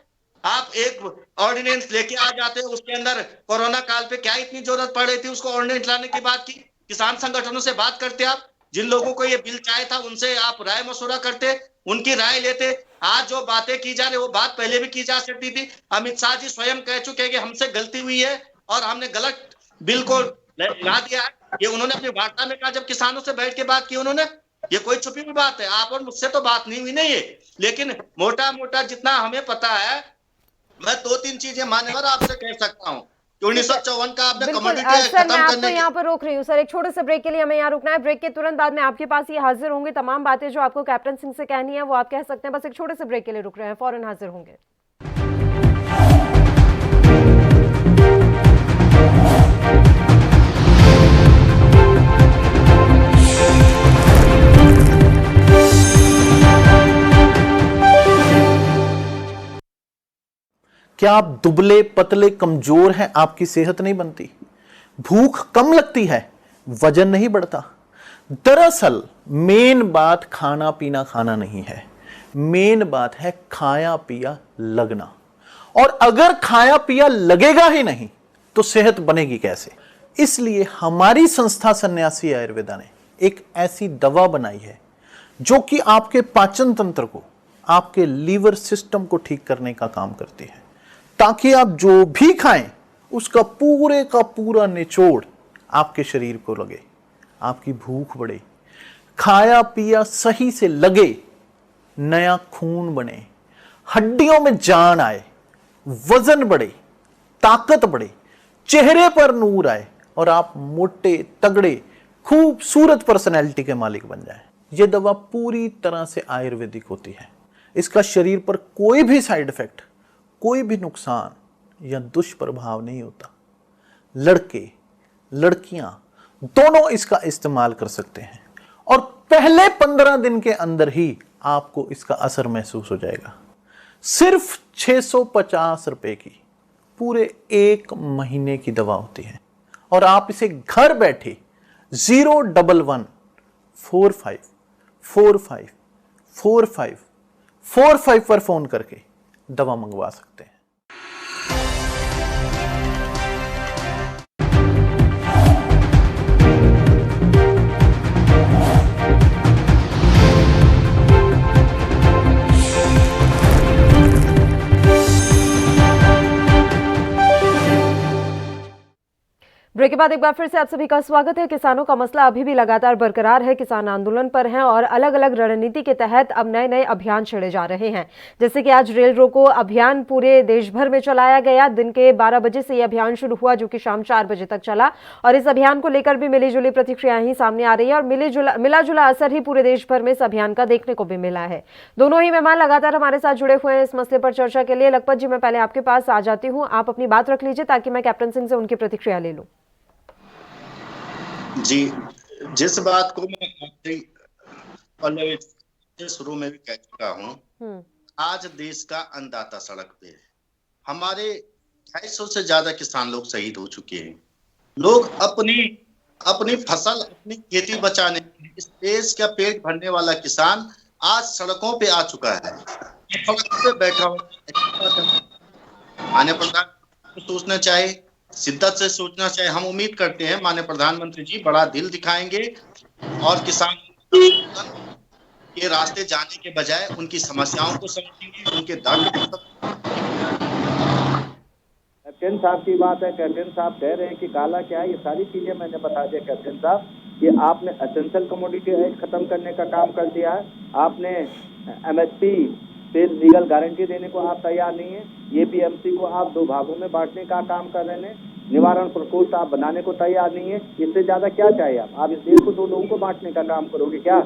आप एक ऑर्डिनेंस लेके आ जाते हो, उसके अंदर कोरोना काल पे क्या इतनी जरूरत पड़ रही थी उसको ऑर्डिनेंस लाने की बात की? किसान संगठनों से बात करते आप, जिन लोगों को ये बिल चाहिए था उनसे आप राय मशवरा करते, उनकी राय लेते। आज जो बातें की जा रही वो बात पहले भी की जा सकती थी। अमित शाह जी स्वयं कह चुके हैं कि हमसे गलती हुई है और हमने गलत बिल को ला दिया है। ये उन्होंने अपनी वार्ता में कहा जब किसानों से बैठ के बात की उन्होंने। ये कोई छुपी हुई बात है? आप और मुझसे तो बात नहीं हुई नहीं है, लेकिन मोटा मोटा जितना हमें पता है, मैं 2-3 चीजें मान्यवर आपसे कह सकता हूँ। 1954 का आपने कमोडिटी एक्ट सर, मैं खत्म आपको करने यहाँ पर रोक रही हूँ सर, एक छोटे से ब्रेक के लिए हमें यहाँ रुकना है। ब्रेक के तुरंत बाद में आपके पास ये हाजिर होंगे, तमाम बातें जो आपको कैप्टन सिंह से कहनी है वो आप कह सकते हैं। बस एक छोटे से ब्रेक के लिए रुक रहे हैं, फौरन हाजिर होंगे। क्या आप दुबले पतले कमजोर हैं, आपकी सेहत नहीं बनती, भूख कम लगती है, वजन नहीं बढ़ता? दरअसल मेन बात खाना पीना खाना नहीं है, मेन बात है खाया पिया लगना। और अगर खाया पिया लगेगा ही नहीं तो सेहत बनेगी कैसे? इसलिए हमारी संस्था सन्यासी आयुर्वेदा ने एक ऐसी दवा बनाई है जो कि आपके पाचन तंत्र को, आपके लीवर सिस्टम को ठीक करने का काम करती है, ताकि आप जो भी खाएं उसका पूरे का पूरा निचोड़ आपके शरीर को लगे, आपकी भूख बढ़े, खाया पिया सही से लगे, नया खून बने, हड्डियों में जान आए, वजन बढ़े, ताकत बढ़े, चेहरे पर नूर आए और आप मोटे तगड़े खूबसूरत पर्सनैलिटी के मालिक बन जाएं। यह दवा पूरी तरह से आयुर्वेदिक होती है। इसका शरीर पर कोई भी साइड इफेक्ट, कोई भी नुकसान या दुष्प्रभाव नहीं होता। लड़के लड़कियां दोनों इसका इस्तेमाल कर सकते हैं और पहले 15 दिन के अंदर ही आपको इसका असर महसूस हो जाएगा। सिर्फ 650 रुपए की पूरे 1 महीने की दवा होती है और आप इसे घर बैठे 01145454545 पर फोन करके दवा मंगवा सकते हैं। ब्रेक के बाद एक बार फिर से आप सभी का स्वागत है। किसानों का मसला अभी भी लगातार बरकरार है, किसान आंदोलन पर हैं और अलग अलग रणनीति के तहत अब नए नए अभियान छेड़े जा रहे हैं। जैसे कि आज रेल रोको अभियान पूरे देश भर में चलाया गया। दिन के 12 बजे से यह अभियान शुरू हुआ जो कि शाम 4 बजे तक चला और इस अभियान को लेकर भी मिलीजुली प्रतिक्रियाएं ही सामने आ रही है और मिला जुला असर ही पूरे देश भर में इस अभियान का देखने को भी मिला है। दोनों ही मेहमान लगातार हमारे साथ जुड़े हुए हैं इस मसले पर चर्चा के लिए। लखपत जी, मैं पहले आपके पास आ जाती हूँ, आप अपनी बात रख लीजिए ताकि मैं कैप्टन सिंह से उनकी प्रतिक्रिया ले लूं। जी, जिस बात को मैं शुरू में भी कह चुका हूँ, आज देश का अन्नदाता सड़क पे है। हमारे 250 से ज्यादा किसान लोग शहीद हो चुके हैं। लोग अपनी फसल, अपनी खेती बचाने, इस देश का पेट भरने वाला किसान आज सड़कों पे आ चुका है, सड़कों पे बैठा हुआ। माननीय प्रधानमंत्री सोचना चाहिए, शिद्दत से सोचना चाहिए। हम उम्मीद करते हैं माननीय प्रधानमंत्री जी बड़ा दिल दिखाएंगे और किसान के रास्ते जाने के बजाय उनकी समस्याओं को समझेंगे, उनके दर्द को। कैप्टन साहब की बात है, कैप्टन साहब कह रहे हैं कि काला क्या है, ये सारी चीजें मैंने बता दिया कैप्टन साहब। कि आपने एसेंशियल कमोडिटी एक्ट खत्म करने का काम कर दिया है, आपने MSP पे लीगल गारंटी देने को आप तैयार नहीं है, APMC को आप 2 भागों में बांटने का काम कर रहे हैं, निवारण प्रकोष्ठ आप बनाने को तैयार नहीं है। इससे ज्यादा क्या चाहिए? आप इस देश को 2 लोगों को बांटने का काम करोगे क्या?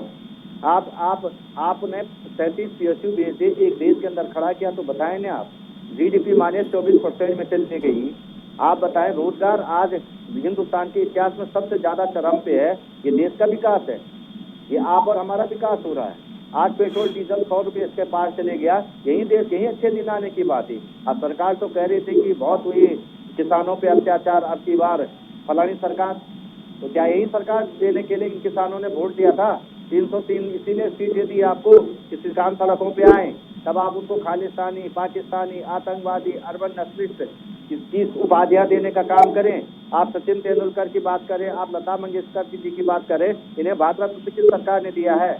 आपने 37 PSU एक देश के अंदर खड़ा किया तो बताएं ना आप। GDP -24% में चलने गई, आप बताएं, रोजगार आज हिंदुस्तान के इतिहास में सबसे ज्यादा चरम पे है। ये देश का विकास है, ये आप और हमारा विकास हो रहा है। आज पेट्रोल डीजल 100 रुपये इसके पार चले गया, यही देश यही अच्छे दिन आने की बात है। अब सरकार तो कह रही थी कि बहुत हुई किसानों पे अत्याचार, अब की बार फलानी सरकार, तो क्या यही सरकार देने के लिए किसानों ने वोट दिया था? 303 इसीलिए सीटें दी आपको कि किसान सड़कों पे आए, तब आप उनको खालिस्तानी, पाकिस्तानी, आतंकवादी, अर्बन नस्लिस्ट की उपाधियां देने का काम करें। आप सचिन तेंदुलकर की बात करें, आप लता मंगेशकर जी की बात करें, इन्हें भारत रत्न किस सरकार ने दिया है?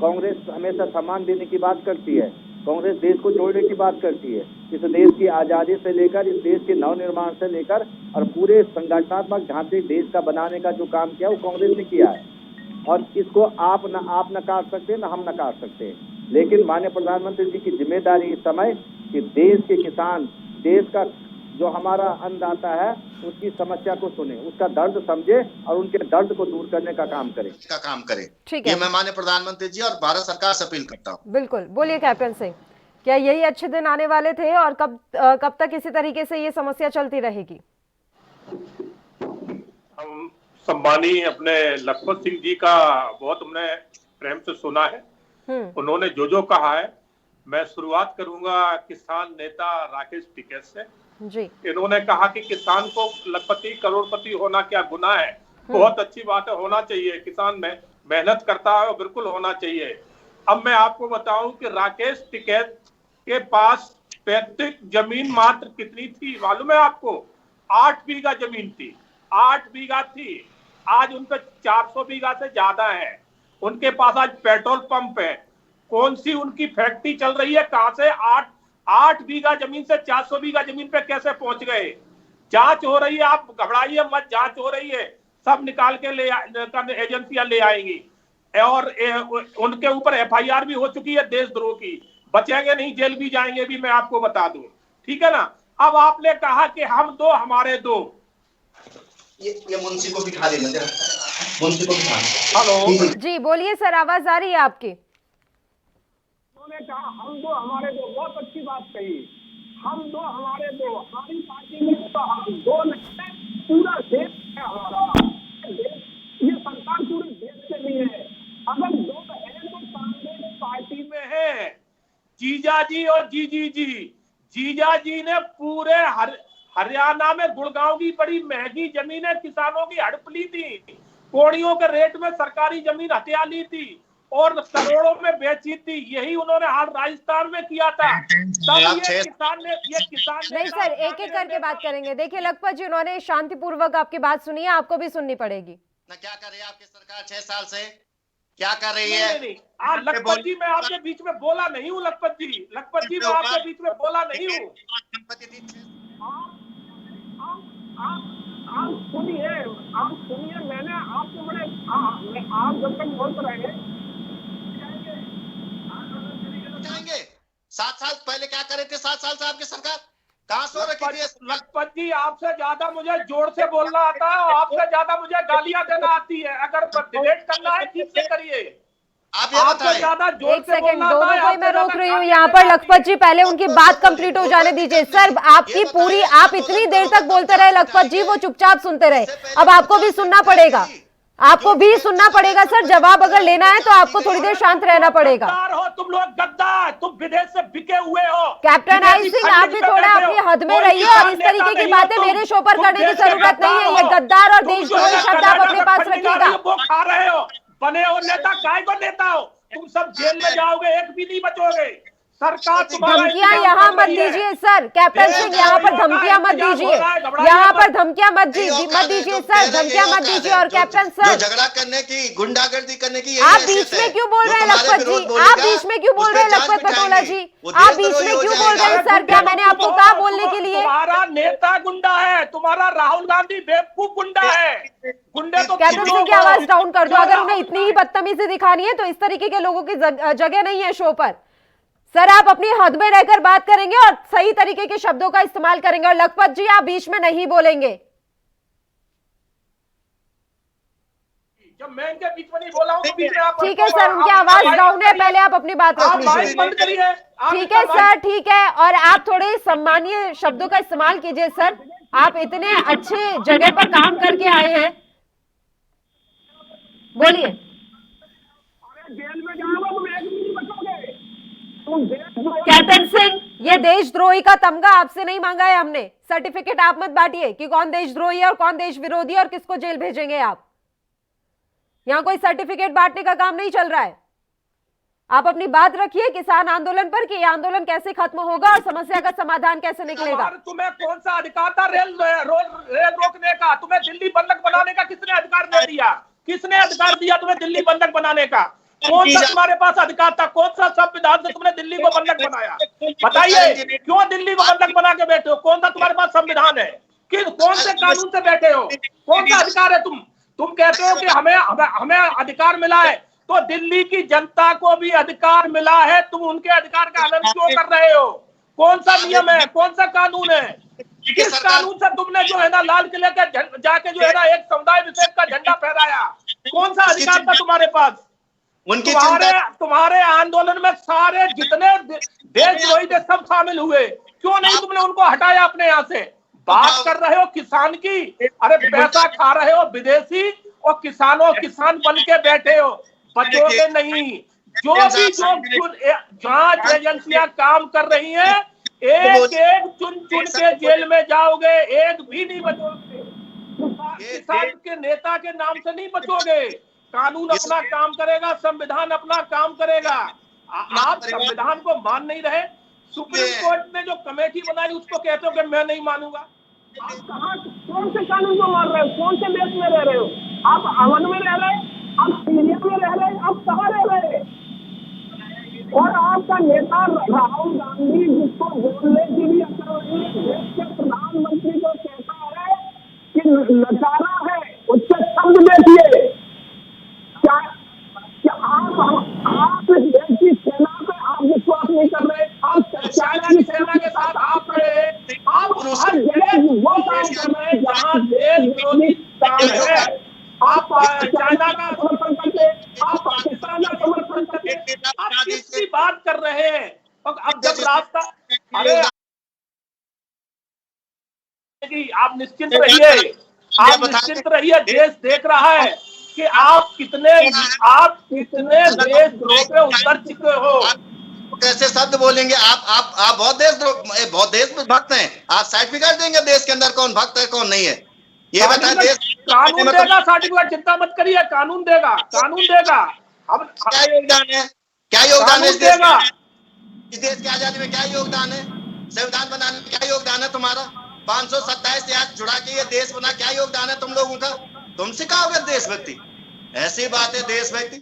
कांग्रेस हमेशा सम्मान देने की बात करती है, कांग्रेस देश को जोड़ने की बात करती है। इस देश की आजादी से लेकर, इस देश के नवनिर्माण से लेकर और पूरे संगठनात्मक ढांचे देश का बनाने का जो काम किया वो कांग्रेस ने किया है, और इसको आप नकार सकते हैं, न हम नकार सकते हैं। लेकिन माननीय प्रधानमंत्री जी की जिम्मेदारी इस समय कि देश के किसान, देश का जो हमारा अन्नदाता है, उसकी समस्या को सुने, उसका दर्द समझे और उनके दर्द को दूर करने का काम करें। ठीक ये है, मैं माननीय प्रधानमंत्री जी और भारत सरकार से अपील करता हूँ। बिल्कुल। बोलिए कैप्टन सिंह, क्या यही अच्छे दिन आने वाले थे और कब तक इसी तरीके से ये समस्या चलती रहेगी? हम सम्मानी अपने लखपत सिंह जी का बहुत हमने प्रेम से सुना है। उन्होंने जो कहा है, मैं शुरुआत करूंगा किसान नेता राकेश टिकैत से जी। इन्होंने कहा कि किसान को लखपति करोड़पति होना क्या गुनाह है? बहुत अच्छी बात है, होना चाहिए। किसान में मेहनत करता है और बिल्कुल होना चाहिए। अब मैं आपको बताऊं कि राकेश टिकैत के पास पैतृक जमीन मात्र कितनी थी मालूम है आपको? 8 बीघा जमीन थी, 8 बीघा थी। आज उन पे 400 बीघा से ज्यादा है। उनके पास आज पेट्रोल पंप है। कौन सी उनकी फैक्ट्री चल रही है? कहां से 8 बीघा जमीन से 400 बीघा जमीन पे कैसे पहुंच गए? जांच हो रही है, आप घबराइए मत, जांच हो रही है, सब निकाल के एजेंसियां ले आएंगी और उनके ऊपर FIR भी हो चुकी है देशद्रोह की। बचेंगे नहीं, जेल भी जाएंगे भी, मैं आपको बता दूं। ठीक है ना? अब आपने कहा कि हम दो हमारे दो, ये मुंशी को बिठा देना जरा, मुंशी को बिठा। हेलो जी बोलिए सर, आवाज आ रही है आपकी। उन्होंने कहा हम दो हमारे दो, बहुत अच्छी बात कही। हम दो हमारे दो, हमारी पार्टी में तो हम दो नहीं, पूरा देश है हमारा। ये सरकार पूरे देश के लिए है। अगर दो है तो कांग्रेस पार्टी में है जीजाजी और जीजाजी ने पूरे हरियाणा में गुड़गांव की बड़ी महंगी जमीनें किसानों की हड़प ली थी, कौड़ियों के रेट में सरकारी जमीन हथिया ली थी और करोड़ों में बेची थी। यही उन्होंने हाल राजस्थान में किया था। तब ये किसान नहीं सर, एक एक करके बात करेंगे। देखिए लखपत जी, उन्होंने शांतिपूर्वक आपकी बात सुनी है, आपको भी सुननी पड़ेगी। क्या कर रही है आपकी सरकार 6 साल से? क्या कर रही है? नहीं, लखपत जी, मैं आपके बीच में बोला नहीं हूँ। लखपत जी, मैं आपके बीच में बोला नहीं हूँ। आप सुनिए, मैंने आपको बड़े आप जब तक बोल रहे हैं जाएंगे। 7 साल पहले क्या करे थे? 7 साल से आपकी सरकार कहाँ सो रखी थी? लखपत जी, आपसे ज्यादा मुझे जोर से बोलना आता है और आपसे ज्यादा मुझे गालियां देना आती है। अगर डिबेट करना है ठीक से करिए। आपसे ज्यादा जोर एक सेकंड, दोनों को ही मैं रोक रही हूँ यहाँ पर। लखपत जी, पहले उनकी बात कंप्लीट हो जाने दीजिए। सर, आपकी पूरी, आप इतनी देर तक बोलते रहे लखपत जी, वो चुपचाप सुनते रहे। अब आपको भी सुनना पड़ेगा, आपको भी सुनना पड़ेगा सर। जवाब अगर लेना है तो आपको थोड़ी देर शांत रहना पड़ेगा। गद्दार हो तुम लोग, गद्दार, तुम विदेश से बिके हुए हो। कैप्टन आई सिंह, आप भी थोड़ा अपनी हद में रहिए और इस तरीके की बातें मेरे शो पर करने की जरूरत नहीं है। ये गद्दार और देशद्रोही शब्द आप अपने पास रखिएगा। वो खा रहे हो, बने हो नेता, काय को नेता हो? तुम सब जेल में जाओगे, एक भी नहीं बचोगे। सरकार धमकियां यहाँ मत दीजिए सर। कैप्टन सिंह, यहाँ पर धमकियां मत दीजिए, यहाँ पर धमकियां मत दीजिए सर, धमकियां मत दीजिए। और कैप्टन सर, झगड़ा करने की, गुंडागर्दी करने की, आप बीच में क्यों बोल रहे हैं लखपत जी? आप बीच में क्यों बोल रहे हैं लखपत पटोला जी? आप बीच में क्यों बोल रहे हैं सर? क्या मैंने आपको कहा बोलने के लिए? तुम्हारा नेता गुंडा है, तुम्हारा राहुल गांधी बेवकूफ गुंडा है। गुंडे तो कैप्टन सिंह की आवाज डाउन कर दो। अगर उन्हें इतनी ही बदतमीजी दिखानी है तो इस तरीके के लोगों की जगह नहीं है शो पर। सर, आप अपनी हद में रहकर बात करेंगे और सही तरीके के शब्दों का इस्तेमाल करेंगे। और लखपत जी, आप बीच में नहीं बोलेंगे। जब मैं इनके बीच में नहीं बोला हूँ तो बीच में आप ठीक है सर, उनकी आवाज डाउन है, पहले आप अपनी बात रख आप माइक लीजिए। बंद करिए। ठीक है सर, ठीक है, और आप थोड़े सम्मानीय शब्दों का इस्तेमाल कीजिए सर। आप इतने अच्छे जगह पर काम करके आए हैं, बोलिए। अरे जेल में जाओगे तुम, एक भी नहीं बचोगे तुम। देशद्रोही कैप्टन सिंह, ये देशद्रोही का तमगा आपसे नहीं मांगा है हमने। सर्टिफिकेट आप मत बांटिए कि कौन देशद्रोही है और कौन देश विरोधी है और किसको जेल भेजेंगे आप। यहां कोई सर्टिफिकेट बांटने का काम नहीं चल रहा है। आप अपनी बात रखिए किसान आंदोलन पर कि ये आंदोलन कैसे खत्म होगा और समस्या का समाधान कैसे निकलेगा। तुम्हें कौन सा अधिकार था रेल रोकने का? तुम्हें दिल्ली बंधक बनाने का किसने अधिकार दे दिया? किसने अधिकार दिया तुम्हें दिल्ली बंधक बनाने का? कौन सा तुम्हारे पास अधिकार था? कौन सा संविधान से तुमने दिल्ली को बंधक बनाया? बताइए, क्यों दिल्ली को बंधक बना के बैठे हो? कौन सा तुम्हारे पास संविधान है? कौन से कानून से बैठे हो? कौन सा अधिकार है? तुम कहते हो कि हमें अधिकार मिला है, तो दिल्ली की जनता को भी अधिकार मिला है। तुम उनके अधिकार का हनन क्यों कर रहे हो? कौन सा नियम है? कौन सा कानून है? किस कानून से तुमने जो है ना लाल किले के जाके जो है ना एक समुदाय विशेष का झंडा फहराया? कौन सा अधिकार था तुम्हारे पास? तुम्हारे आंदोलन में सारे जितने देशद्रोही थे सब शामिल हुए, क्यों नहीं तुमने उनको हटाया अपने यहाँ से? बात कर रहे हो किसान की, अरे पैसा खा रहे हो विदेशी और किसान बन के बैठे हो, बचोगे नहीं। जो जांच एजेंसियां काम कर रही हैं, एक एक चुन के जेल में जाओगे, एक भी नहीं बचोगे। किसान के नेता के नाम से नहीं बचोगे। कानून अपना काम करेगा, संविधान अपना काम करेगा। आप संविधान को मान नहीं रहे। सुप्रीम कोर्ट ने जो कमेटी बनाई उसको कहते हो कि मैं नहीं मानूंगा। आप कहाँ, कौन से कानून को मान रहे हो? कौन से देश में रह रहे हो? आप अमन में रह रहे, आप सीरिया में रह रहे, आप कहाँ रह रहे? और आपका नेता राहुल गांधी, जिसको बोलने की भी अकल नहीं है, देश के प्रधानमंत्री को कहता है कि नचारा है, उससे शब्द देखिए। क्या आप इस देश की सेना पे आप विश्वास नहीं कर रहे? आप चाइना की सेना के साथ आप खड़े, आप हर जगह वो काम कर रहे हैं जहाँ देश विरोधी काम है। आप चाइना का समर्थन करते, आप पाकिस्तान का समर्थन करते, आप किसकी बात कर रहे हैं? अब जब रास्ता, अरे आप निश्चिंत रहिए, आप निश्चिंत रहिए। देश देख रहा है कि आप कितने देशद्रोह पे उतर चुके हो। कैसे शब्द बोलेंगे आप? बहुत देशभक्त हैं। आप सर्टिफिकेट देंगे देश के अंदर कौन भक्त है कौन नहीं है? ये बताएं। देश कानून देगा सर्टिफिकेट, चिंता मत करिए, कानून देगा। अब क्या योगदान है? क्या योगदान है इस देश की आजादी में? क्या योगदान है? संविधान बनाने में क्या योगदान है तुम्हारा? 527 से आज जुड़ा के ये देश बना, क्या योगदान है तुम लोगों का? तुम सिखाओगे देशभक्ति? ऐसी बात है देशभक्ति।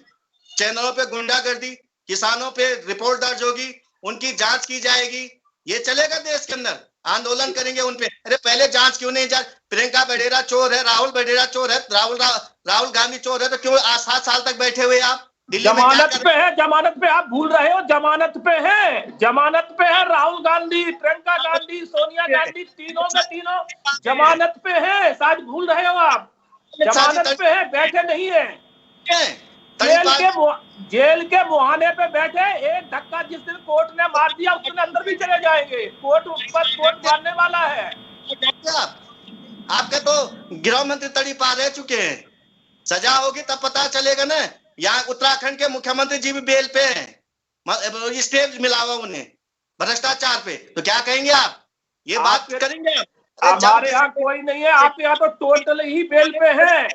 चैनलों पे गुंडागर्दी, किसानों पे रिपोर्ट दर्ज होगी, उनकी जांच की जाएगी, ये चलेगा देश के अंदर? आंदोलन करेंगे उन पे? अरे पहले जांच क्यों नहीं? प्रियंका बढेरा चोर है, राहुल बढेरा चोर है, राहुल गांधी चोर है, तो क्यों 7 साल तक बैठे हुए आप दिल्ली में? जमानत पे आप भूल रहे हो। जमानत पे है राहुल गांधी, प्रियंका गांधी, सोनिया गांधी, तीनों के तीनों जमानत पे है। शायद भूल रहे हो आप। जमानत पे है, बैठे नहीं है। जेल के मुहाने पे बैठे, एक धक्का जिस दिन कोर्ट ने मार दिया उस दिन अंदर भी चले जाएंगे। कोर्ट मारने वाला है। आपके तो गृह मंत्री तड़ी पार रह चुके हैं। सजा होगी तब पता चलेगा ना। यहाँ उत्तराखंड के मुख्यमंत्री जी भी बेल पे हैं, स्टे मिला हुआ उन्हें भ्रष्टाचार पे, तो क्या कहेंगे आप? ये बात करेंगे आप? हमारे यहाँ कोई नहीं है, आपके यहाँ तो टोटल ही बेल पे है।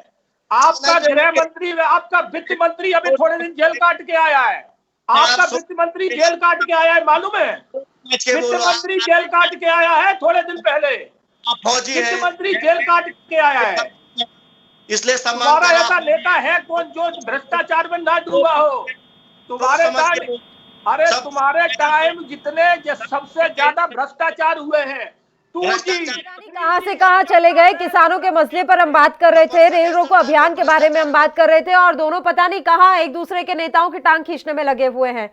आपका गृह मंत्री, आपका वित्त मंत्री अभी थोड़े दिन जेल काट के आया है। आपका वित्त मंत्री जेल काट के आया है, मालूम है? वित्त मंत्री जेल काट के आया है थोड़े दिन पहले। वित्त मंत्री जेल काट के आया है। इसलिए तुम्हारा ऐसा नेता है कौन जो भ्रष्टाचार में ना डूबा हो? तुम्हारे टाइम जितने सबसे ज्यादा भ्रष्टाचार हुए हैं, कहां से कहां चले गए। किसानों के मसले पर हम बात कर रहे थे, रेल रोको अभियान के बारे में हम बात कर रहे थे, और दोनों पता नहीं कहां एक दूसरे के नेताओं की टांग खींचने में लगे हुए हैं।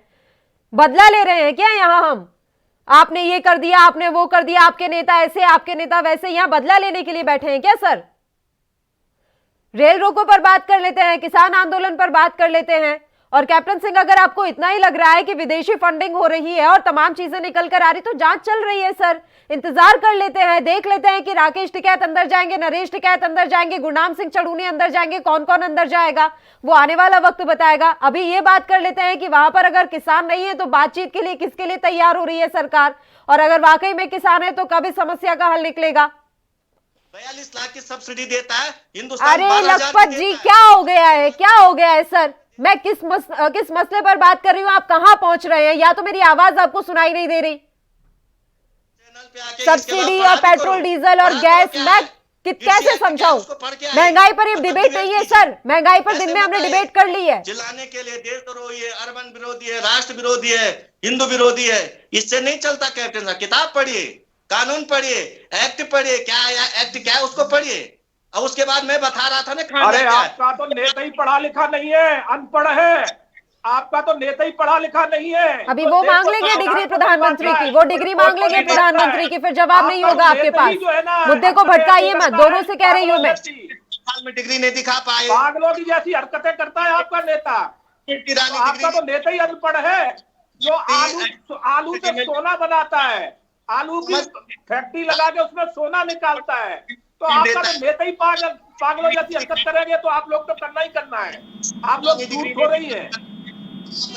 बदला ले रहे हैं क्या यहाँ हम? आपने ये कर दिया, आपने वो कर दिया, आपके नेता ऐसे, आपके नेता वैसे, यहाँ बदला लेने के लिए बैठे हैं क्या सर? रेल रोको पर बात कर लेते हैं, किसान आंदोलन पर बात कर लेते हैं। और कैप्टन सिंह, अगर आपको इतना ही लग रहा है कि विदेशी फंडिंग हो रही है और तमाम चीजें निकल कर आ रही, तो जांच चल रही है सर, इंतजार कर लेते हैं, देख लेते हैं कि राकेश टिकैत अंदर जाएंगे, नरेश टिकैत अंदर जाएंगे, गुरनाम सिंह चढ़ूनी अंदर जाएंगे, कौन कौन अंदर जाएगा वो आने वाला वक्त बताएगा। अभी ये बात कर लेते हैं कि वहां पर अगर किसान नहीं है तो बातचीत के लिए किसके लिए तैयार हो रही है सरकार, और अगर वाकई में किसान है तो कब इस समस्या का हल निकलेगा। 42 लाख की सब्सिडी देता है हिंदुस्तान। अरे लखपत जी, क्या हो गया है, क्या हो गया है सर? मैं किस मसले पर बात कर रही हूँ, आप कहाँ पहुंच रहे हैं? या तो मेरी आवाज आपको सुनाई नहीं दे रही। सब्सिडी और पेट्रोल डीजल और गैस, मैं कैसे समझाऊं? महंगाई पर ये डिबेट नहीं है सर, महंगाई पर दिन में हमने डिबेट कर ली है। जिलाने के लिए देशद्रोही है, अर्बन विरोधी है, राष्ट्र विरोधी है, हिंदू विरोधी है, इससे नहीं चलता कैप्टन साहब। किताब पढ़िए, कानून पढ़िए, एक्ट पढ़िए, क्या एक्ट क्या है उसको पढ़िए, और उसके बाद मैं बता रहा था ना। अरे आपका तो नेता ही पढ़ा लिखा नहीं है, अनपढ़ है। आपका तो नेता ही पढ़ा लिखा नहीं है। अभी वो मांग लेंगे डिग्री प्रधानमंत्री की, वो डिग्री मांग लेंगे प्रधानमंत्री की, फिर जवाब नहीं होगा आपके पास। मुद्दे को भटकाइए मत, दोनों से कह रही हूँ मैं। में डिग्री नहीं दिखा पाए, पागलों की जैसी हरकतें करता है आपका नेता। आपका तो नेता ही अनपढ़ है, जो आलू से सोना बनाता है, आलू की फैक्ट्री लगा के उसमें सोना निकालता है। तो आपका तो नेता ही पागलों जैसी हरकत करेंगे तो आप लोग तो करना ही करना है। आप लोग झूठ हो रही है।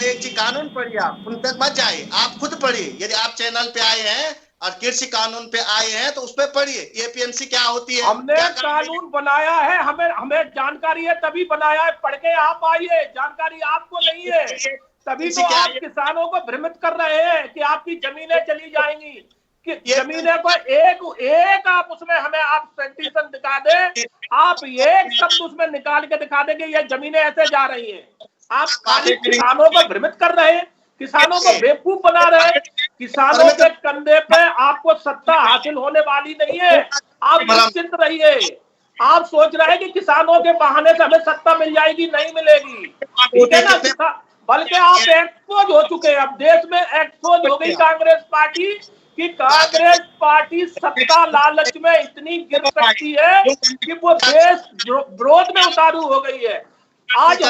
एक चीज कानून पढ़िए, आप उन तक मत जाइए, आप खुद पढ़िए। यदि आप चैनल पे आए हैं और कृषि कानून पे आए हैं तो उस पे पढ़िए, एपीएमसी क्या होती है। हमने कानून बनाया है, हमें जानकारी है तभी बनाया है। पढ़ के आप आइए, जानकारी आपको नहीं है, तभी तो आप किसानों को भ्रमित कर रहे हैं कि आपकी जमीनें चली जाएंगी। कि जमीनें को एक आप उसमें हमें आप सेंटेंस दिखा दे, आप एक शब्द उसमें निकाल के दिखा दे कि ये जमीनें ऐसे जा रही हैं। आप खाली किसानों को भ्रमित कर रहे हैं, किसानों को बेवकूफ बना रहे हैं। किसानों के कंधे पे आपको सत्ता हासिल होने वाली नहीं है, आप निश्चिंत रहिए। आप सोच रहे हैं कि किसानों के बहाने से हमें सत्ता मिल जाएगी, नहीं मिलेगी, ठीक है ना। बल्कि आप एक्सपोज हो चुके हैं, अब देश में एक्सपोज हो गई कांग्रेस पार्टी कि कांग्रेस पार्टी सत्ता लालच में इतनी गिर सकती है कि वो देश विरोध में उतारू हो गई है। आज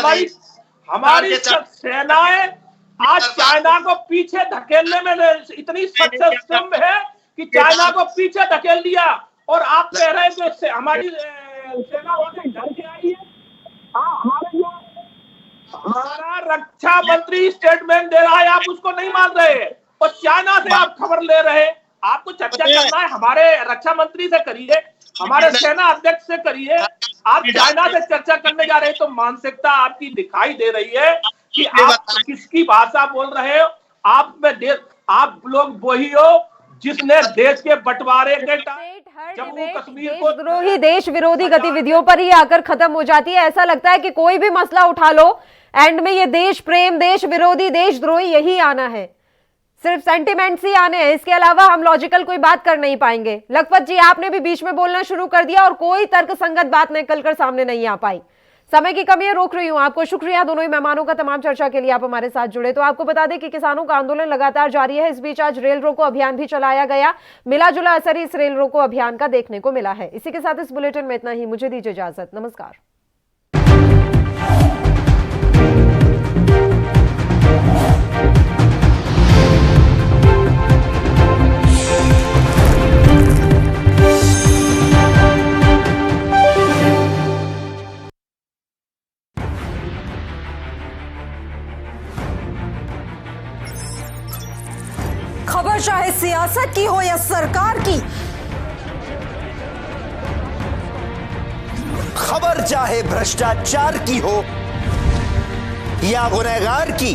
हमारी सेनाएं आज चाइना को पीछे धकेलने में इतनी सक्सेसफुल है कि चाइना को पीछे धकेल दिया, और आप कह रहे हैं कि हमारी सेना वहां डर के आई है। हमारा रक्षा मंत्री स्टेटमेंट दे रहा है, आप उसको नहीं मान रहे, और चाइना से आप खबर ले रहे हैं। आपको चर्चा करना है, हमारे रक्षा मंत्री से करिए, हमारे सेना अध्यक्ष से करिए। आप चाइना से चर्चा करने जा रहे हैं, तो मानसिकता आपकी दिखाई दे रही है कि आप किसकी भाषा बोल रहे हो। आप लोग वही हो जिसने देश के बंटवारे के जम्मू कश्मीर को देशद्रोही, देश विरोधी गतिविधियों पर ही आकर खत्म हो जाती है। ऐसा लगता है कि कोई भी मसला उठा लो, एंड में ये देश प्रेम, देश विरोधी, देशद्रोही यही आना है, सिर्फ सेंटिमेंट्स ही आने हैं। इसके अलावा हम लॉजिकल कोई बात कर नहीं पाएंगे। लखपत जी, आपने भी बीच में बोलना शुरू कर दिया और कोई तर्कसंगत बात निकलकर सामने नहीं आ पाई। समय की कमी है, रोक रही हूं आपको। शुक्रिया दोनों ही मेहमानों का तमाम चर्चा के लिए आप हमारे साथ जुड़े। तो आपको बता दें कि किसानों का आंदोलन लगातार जारी है। इस बीच आज रेल रोको अभियान भी चलाया गया। मिला जुला असर इस रेल रोको अभियान का देखने को मिला है। इसी के साथ इस बुलेटिन में इतना ही। मुझे दीजिए इजाजत, नमस्कार। खबर चाहे सियासत की हो या सरकार की, खबर चाहे भ्रष्टाचार की हो या गुनहगार की,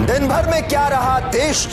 दिन भर में क्या रहा देश